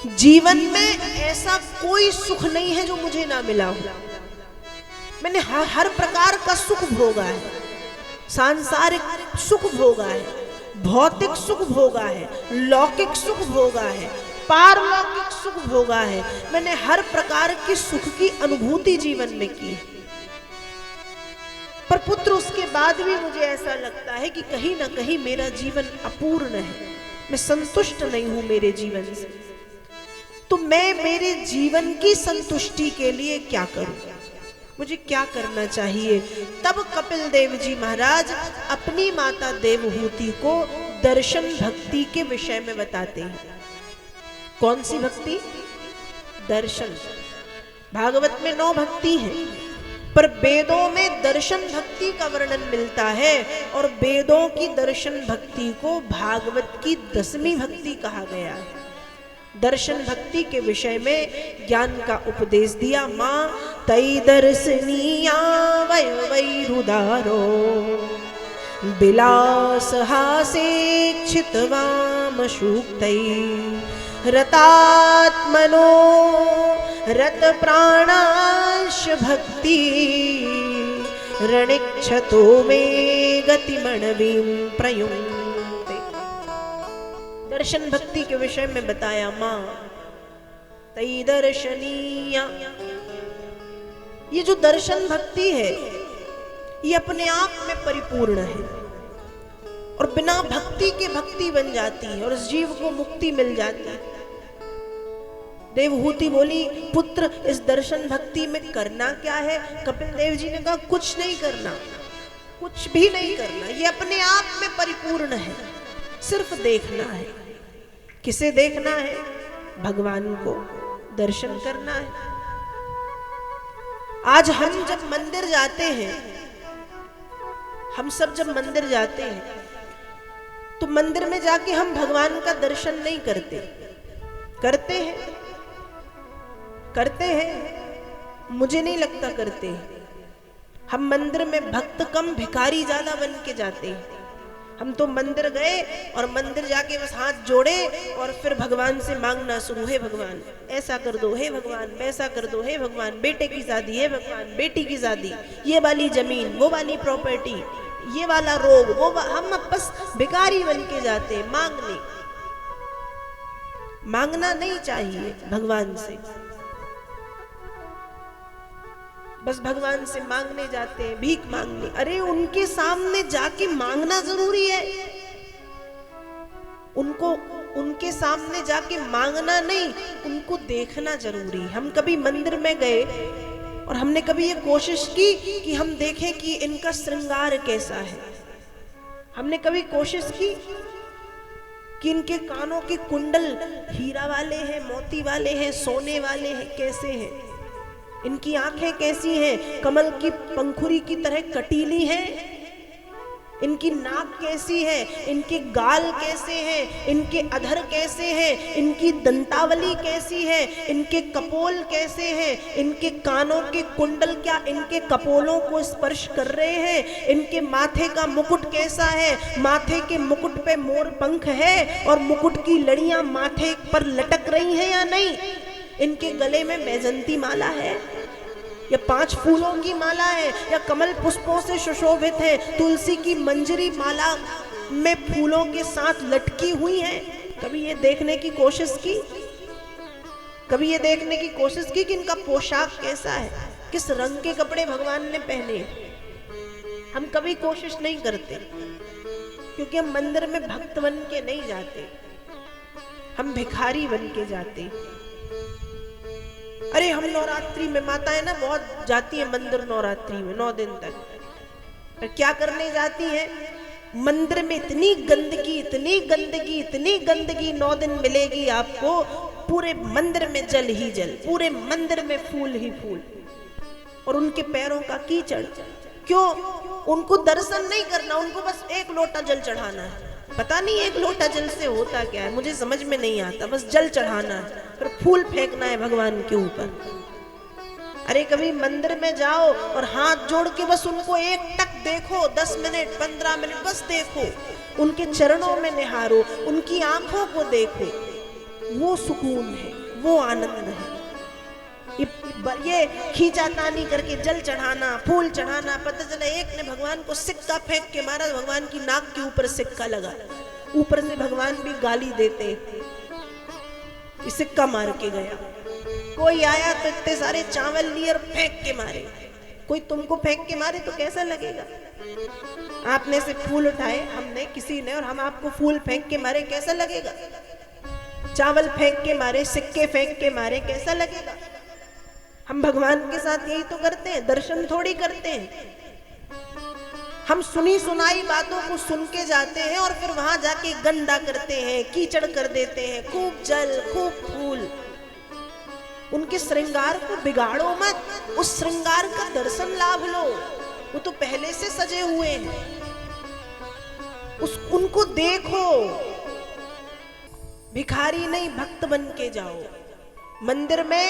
जीवन में ऐसा कोई सुख नहीं है जो मुझे ना मिला हो। मैंने हर प्रकार का सुख भोगा है, सांसारिक सुख भोगा है, भौतिक सुख भोगा है, लौकिक सुख भोगा है, पारलौकिक सुख भोगा है। मैंने हर प्रकार की सुख की अनुभूति जीवन में की। पर पुत्र, उसके बाद भी मुझे ऐसा लगता है कि कहीं ना कहीं मेरा जीवन अपूर्ण है, मैं संतुष्ट नहीं हूं मेरे जीवन से। तो मैं मेरे जीवन की संतुष्टि के लिए क्या करूं, मुझे क्या करना चाहिए? तब कपिल देव जी महाराज अपनी माता देवहूति को दर्शन भक्ति के विषय में बताते हैं। कौन सी भक्ति? दर्शन। भागवत में 9 भक्ति हैं, पर वेदों में दर्शन भक्ति का वर्णन मिलता है और वेदों की दर्शन भक्ति को भागवत की 10वीं भक्ति कहा गया है। दर्शन भक्ति के विषय में ज्ञान का उपदेश दिया। मां तई दर्शनीया वय वैरुदारो बिलास हासेक्षितवाम सूक्तै रतात्मनो रत प्राणाश भक्ति रणिक्षतो मे गतिमणवीं प्रयुंक्ते। दर्शन भक्ति के विषय में बताया। मां तई दर्शनीया, ये जो दर्शन भक्ति है ये अपने आप में परिपूर्ण है और बिना भक्ति के भक्ति बन जाती है और इस जीव को मुक्ति मिल जाती है। देवहूति बोली, पुत्र इस दर्शन भक्ति में करना क्या है? कपिल देव जी ने कहा, कुछ नहीं करना, कुछ भी नहीं करना, ये अपने आप में परिपूर्ण है, सिर्फ देखना है। किसे देखना है? भगवान को दर्शन करना है। आज हम जब मंदिर जाते हैं, हम सब जब मंदिर जाते हैं तो मंदिर में जाके हम भगवान का दर्शन नहीं करते। करते हैं? करते हैं? मुझे नहीं लगता करते हैं। हम मंदिर में भक्त कम, भिखारी ज्यादा बन के जाते हैं। हम तो मंदिर गए और मंदिर जाके बस हाथ जोड़े और फिर भगवान से मांगना शुरू, हे भगवान ऐसा कर दो, हे भगवान वैसा कर दो, हे भगवान बेटे की शादी, हे भगवान बेटी की शादी, ये वाली जमीन, वो वाली प्रॉपर्टी, ये वाला रोग, वो हम बस भिखारी बन के जाते हैं मांगने। मांगना नहीं चाहिए भगवान से, बस भगवान से मांगने जाते हैं, भीख मांगने। अरे उनके सामने जाके मांगना जरूरी है, उनके सामने जाके मांगना नहीं, उनको देखना जरूरी। हम कभी मंदिर में गए और हमने कभी ये कोशिश की कि हम देखें कि इनका श्रृंगार कैसा है? हमने कभी कोशिश की कि इनके कानों के कुंडल हीरा वाले हैं, मोती वाले हैं, सोने वाले हैं, कैसे हैं? इनकी आंखें कैसी हैं? कमल की पंखुड़ी की तरह कटीली हैं? इनकी नाक कैसी है? इनके गाल कैसे हैं? इनके अधर कैसे हैं? इनकी दंतावली कैसी है? इनके कपोल कैसे हैं? इनके कानों के कुंडल क्या इनके कपोलों को स्पर्श कर रहे हैं? इनके माथे का मुकुट कैसा है? माथे के मुकुट पे मोर पंख है और मुकुट की लड़ियां माथे पर लटक रही हैं या नहीं? इनके गले में बैजंती माला है या 5 फूलों की माला है या कमल पुष्पों से सुशोभित है? तुलसी की मंजरी माला में फूलों के साथ लटकी हुई है? कभी ये देखने की कोशिश की? कभी ये देखने की कोशिश की कि इनका पोशाक कैसा है, किस रंग के कपड़े भगवान ने पहने? हम कभी कोशिश नहीं करते क्योंकि हम मंदिर में भक्त बन के नहीं जाते, हम भिखारी बन के जाते। अरे हम नवरात्रि में, माताएं ना बहुत जाती है मंदिर नवरात्रि में 9 दिन तक, पर क्या करने जाती है? मंदिर में इतनी गंदगी, इतनी गंदगी, इतनी गंदगी 9 दिन मिलेगी आपको। पूरे मंदिर में जल ही जल, पूरे मंदिर में फूल ही फूल और उनके पैरों का कीचड़। क्यों? उनको दर्शन नहीं करना, उनको बस 1 लोटा जल चढ़ाना है। पता नहीं 1 लोटा जल से होता क्या है, मुझे समझ में नहीं आता। बस जल चढ़ाना है, फिर फूल फेंकना है भगवान के ऊपर। अरे कभी मंदिर में जाओ और हाथ जोड़ के बस उनको एक टक देखो, 10 मिनट 15 मिनट बस देखो, उनके चरणों में निहारो, उनकी आंखों को देखो। वो सुकून है, वो आनंद है। ये खींचातानी करके जल चढ़ाना, फूल चढ़ाना, पता चला एक ने भगवान को सिक्का फेंक के मारा, भगवान की नाक के ऊपर सिक्का लगा। ऊपर से भगवान भी गाली देते, सिक्का मार के गया। कोई आया तो इतने सारे चावल लिए और फेंक के मारे। कोई तुमको फेंक के मारे तो कैसा लगेगा? आपने से फूल उठाए, हमने किसी ने, और हम आपको फूल फेंक के मारे, कैसा लगेगा? चावल फेंक के मारे, सिक्के फेंक के मारे, कैसा लगेगा? हम भगवान के साथ यही तो करते हैं, दर्शन थोड़ी करते हैं। हम सुनी सुनाई बातों को सुन के जाते हैं और फिर वहां जाके गंदा करते हैं, कीचड़ कर देते हैं, खूब जल, खूब फूल। उनके श्रृंगार को बिगाड़ो मत, उस श्रृंगार का दर्शन लाभ लो। वो तो पहले से सजे हुए हैं, उनको देखो। भिखारी नहीं, भक्त बन के जाओ। मंदिर में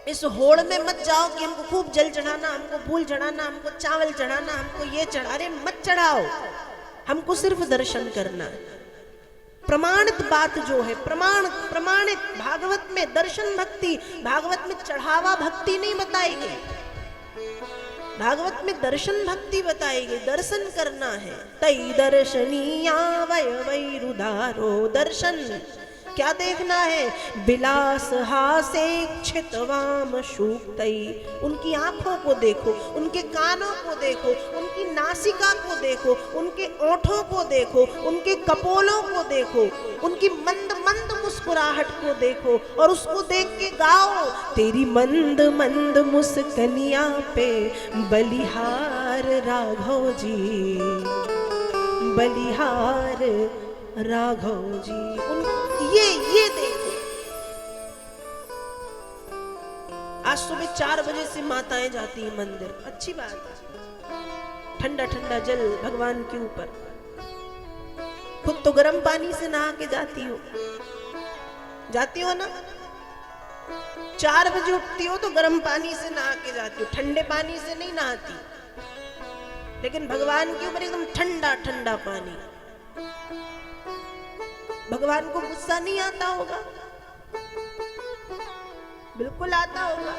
इस होड़ में मत जाओ कि हमको खूब जल चढ़ाना, हमको फूल चढ़ाना, हमको चावल चढ़ाना, हमको ये चढ़ा रहे, मत चढ़ाओ। हमको सिर्फ दर्शन करना है। प्रमाणित बात जो है, प्रमाणित भागवत में दर्शन भक्ति, भागवत में चढ़ावा भक्ति नहीं बताएगी, भागवत में दर्शन भक्ति बताएगी। दर्शन करना है। तई दर्शनीया वय वैरुधारो, दर्शन क्या देखना है? विलास हासे क्षितवाम शूक्तई, उनकी आंखों को देखो, उनके कानों को देखो, उनकी नासिका को देखो, उनके ओठों को देखो, उनके कपोलों को देखो, उनकी मंद मंद मुस्कुराहट को देखो और उसको देख के गाओ, तेरी मंद मंद मुस्कनिया पे बलिहार राघव जी, बलिहार राघव जी। ये देखो। आज सुबह 4 बजे से माताएं जाती हैं मंदिर, अच्छी बात है। ठंडा ठंडा जल भगवान के ऊपर। खुद तो गर्म पानी से नहा के जाती हो ना? 4 बजे उठती हो तो गर्म पानी से नहा के जाती हो, ठंडे पानी से नहीं नहाती। लेकिन भगवान के ऊपर एकदम ठंडा ठंडा पानी। भगवान को गुस्सा नहीं आता होगा? बिल्कुल आता होगा।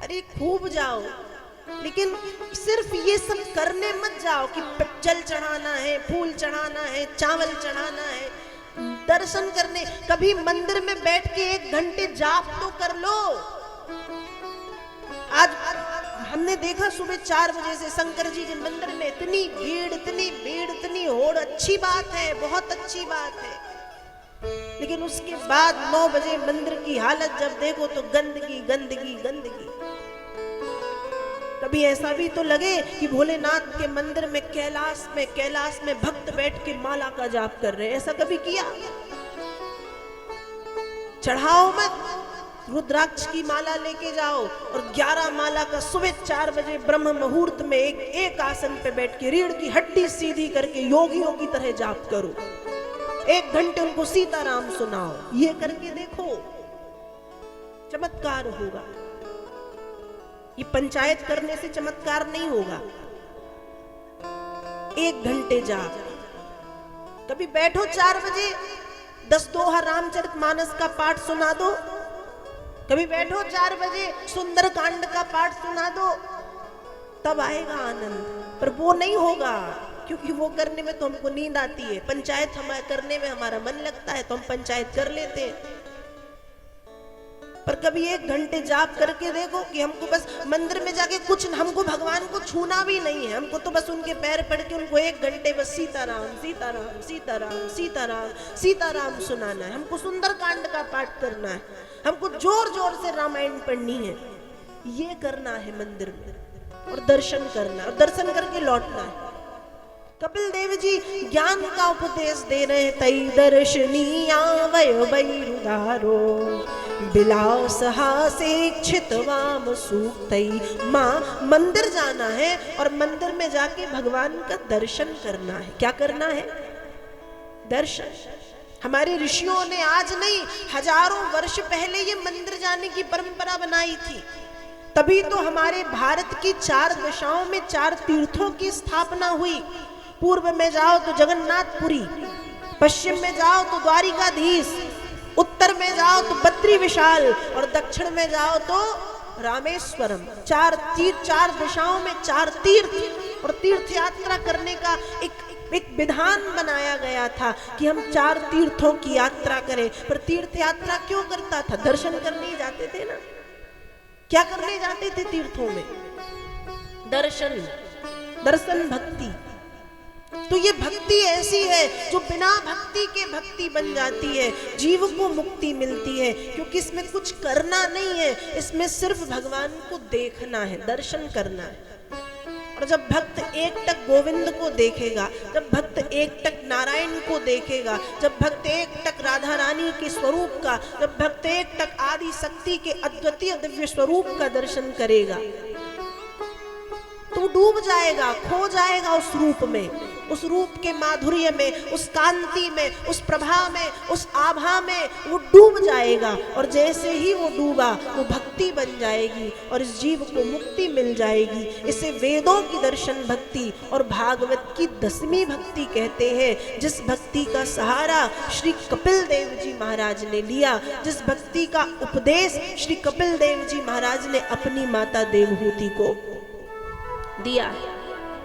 अरे खूब जाओ, लेकिन सिर्फ ये सब करने मत जाओ कि जल चढ़ाना है, फूल चढ़ाना है, चावल चढ़ाना है। दर्शन करने कभी मंदिर में बैठ के 1 घंटे जाप तो कर लो। आज हमने देखा सुबह 4 बजे से शंकर जी के मंदिर में इतनी भीड़, इतनी होड़। अच्छी बात है, बहुत अच्छी बात है। लेकिन उसके बाद 9 बजे मंदिर की हालत जब देखो तो गंदगी गंदगी गंदगी। कभी ऐसा भी तो लगे कि भोलेनाथ के मंदिर में कैलाश में भक्त बैठ के माला का जाप कर रहे हैं। ऐसा कभी किया? चढ़ाओ मत, रुद्राक्ष की माला लेके जाओ और 11 माला का सुबह 4 बजे ब्रह्म मुहूर्त में एक आसन पे बैठ के रीढ़ की हड्डी सीधी करके योगियों की तरह जाप करो। 1 घंटे उनको सीताराम सुनाओ। ये करके देखो, चमत्कार होगा। ये पंचायत करने से चमत्कार नहीं होगा। 1 घंटे जाप। कभी बैठो 4 बजे 10 दोहा रामचरितमानस का पाठ सुना दो। कभी बैठो 4 बजे सुंदर कांड का पाठ सुना दो, तब आएगा आनंद। पर वो नहीं होगा, क्योंकि वो करने में तो हमको नींद आती है। पंचायत हमारे करने में हमारा मन लगता है तो हम पंचायत कर लेते हैं। पर कभी 1 घंटे जाप करके देखो कि हमको बस मंदिर में जाके कुछ, हमको भगवान को छूना भी नहीं है। हमको तो बस उनके पैर पड़ के उनको 1 घंटे बस सीताराम सीताराम सीताराम सीताराम सीताराम सुनाना है। हमको सुंदर कांड का पाठ करना है, हमको जोर जोर से रामायण पढ़नी है। ये करना है मंदिर में और दर्शन करना, और दर्शन करके लौटना है। कपिल देव जी ज्ञान का उपदेश दे रहे हैं। तई दर्शनीया वय वैरुधारो, विलास हासे क्षितवाम सूक्तई। माँ, मंदिर जाना है और मंदिर में जाके भगवान का दर्शन करना है। क्या करना है? दर्शन। हमारे ऋषियों ने आज नहीं, हजारों वर्ष पहले ये मंदिर जाने की परंपरा बनाई थी। तभी तो हमारे भारत की 4 दिशाओं में 4 तीर्थों की स्थापना हुई। पूर्व में जाओ तो जगन्नाथपुरी, पश्चिम में जाओ तो द्वारिकाधीश, उत्तर में जाओ तो बद्री विशाल और दक्षिण में जाओ तो रामेश्वरम। चार दिशाओं में 4 तीर्थ, और तीर्थ यात्रा करने का एक विधान बनाया गया था कि हम 4 तीर्थों की यात्रा करें। पर तीर्थ यात्रा क्यों करता था? दर्शन करने जाते थे ना। क्या करने जाते थे तीर्थों में? दर्शन भक्ति। तो ये भक्ति ऐसी है जो बिना भक्ति के भक्ति बन जाती है, जीव को मुक्ति मिलती है, क्योंकि इसमें कुछ करना नहीं है, इसमें सिर्फ भगवान को देखना है, दर्शन करना है। और जब भक्त एकटक गोविंद को देखेगा, जब भक्त एकटक नारायण को देखेगा, जब भक्त एकटक राधा रानी के स्वरूप का, जब भक्त एकटक आदि शक्ति के अद्वितीय दिव्य स्वरूप का दर्शन करेगा, तो डूब जाएगा, खो जाएगा उस रूप में, उस रूप के माधुर्य में, उस कांति में, उस प्रभा में, उस आभा में वो डूब जाएगा। और जैसे ही वो डूबा वो भक्ति बन जाएगी और इस जीव को मुक्ति मिल जाएगी। इसे वेदों की दर्शन भक्ति और भागवत की 10वीं भक्ति कहते हैं, जिस भक्ति का सहारा श्री कपिल देव जी महाराज ने लिया, जिस भक्ति का उपदेश श्री कपिल देव जी महाराज ने अपनी माता देवहूति को दिया है।